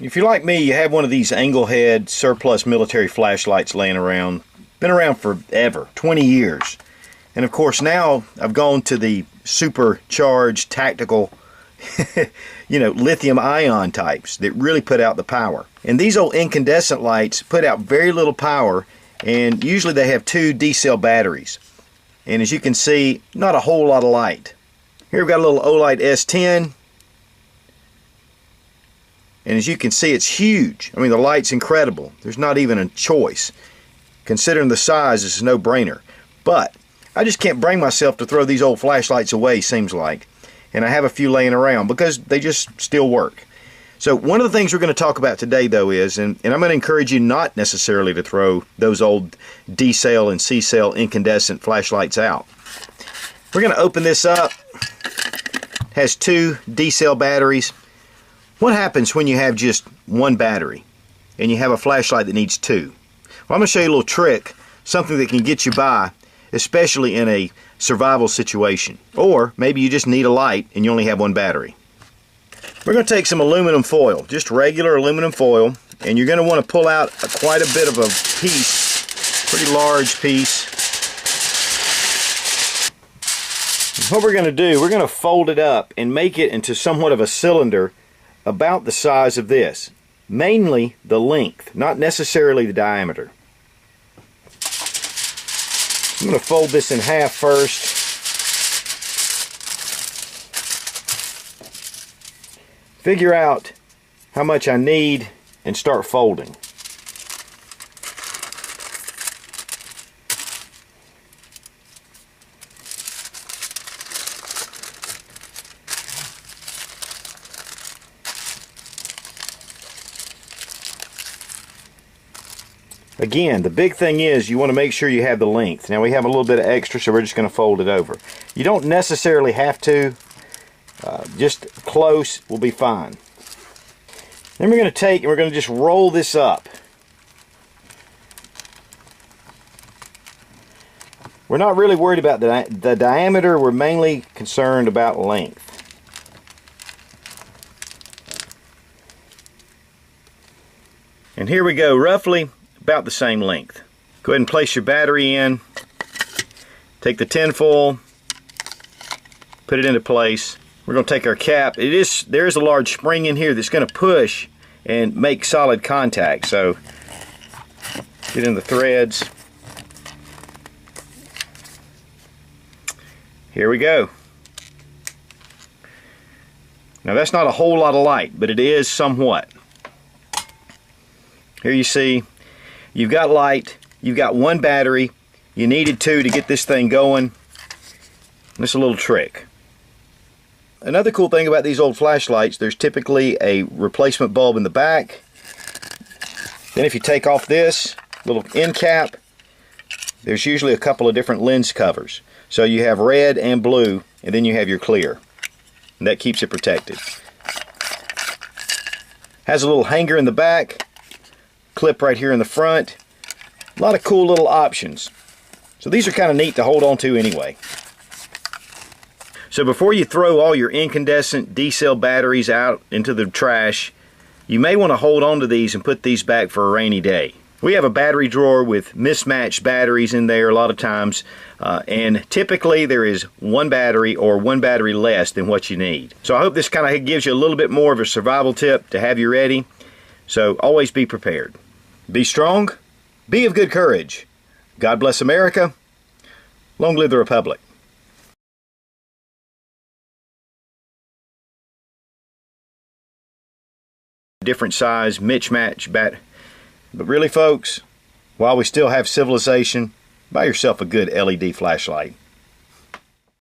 If you're like me, you have one of these angle head surplus military flashlights laying around. Been around forever, 20 years. And of course now I've gone to the supercharged tactical lithium ion types that really put out the power. And these old incandescent lights put out very little power, and usually they have 2 D-cell batteries. And as you can see, not a whole lot of light. Here we've got a little Olight S10. And as you can see, it's huge. I mean, the light's incredible. There's not even a choice. Considering the size, it's a no-brainer. But I just can't bring myself to throw these old flashlights away, seems like. And I have a few laying around because they just still work. So one of the things we're going to talk about today, though, is, and I'm going to encourage you not necessarily to throw those old D-cell and C-cell incandescent flashlights out. We're going to open this up. It has 2 D-cell batteries. What happens when you have just one battery and you have a flashlight that needs 2? Well, I'm going to show you a little trick, something that can get you by, especially in a survival situation. Or maybe you just need a light and you only have one battery. We're going to take some aluminum foil, just regular aluminum foil, and you're going to want to pull out quite a bit of a piece, pretty large piece. What we're going to do, we're going to fold it up and make it into somewhat of a cylinder about the size of this. Mainly the length, not necessarily the diameter. I'm going to fold this in half first. Figure out how much I need and start folding. Again, the big thing is you want to make sure you have the length. Now we have a little bit of extra, so we're just going to fold it over. You don't necessarily have to. Just close will be fine. Then we're going to take and we're going to just roll this up. We're not really worried about the diameter. We're mainly concerned about length. And here we go, roughly about the same length. Go ahead and place your battery in. Take the tin foil, put it into place. We're going to take our cap. There is a large spring in here that's going to push and make solid contact. So get in the threads. Here we go. Now that's not a whole lot of light, but it is somewhat. Here you see you've got light, you've got one battery, you needed 2 to get this thing going. This is a little trick. Another cool thing about these old flashlights, there's typically a replacement bulb in the back. Then if you take off this little end cap, there's usually a couple of different lens covers. So you have red and blue, and then you have your clear. And that keeps it protected. Has a little hanger in the back, clip right here in the front. A lot of cool little options. So these are kind of neat to hold on to anyway. So before you throw all your incandescent D-cell batteries out into the trash, you may want to hold on to these and put these back for a rainy day. We have a battery drawer with mismatched batteries in there a lot of times, and typically there is one battery or one battery less than what you need. So I hope this kind of gives you a little bit more of a survival tip to have you ready. So always be prepared. Be strong, be of good courage. God bless America. Long live the Republic. Different size, mismatch bat. But really, folks, while we still have civilization, buy yourself a good LED flashlight.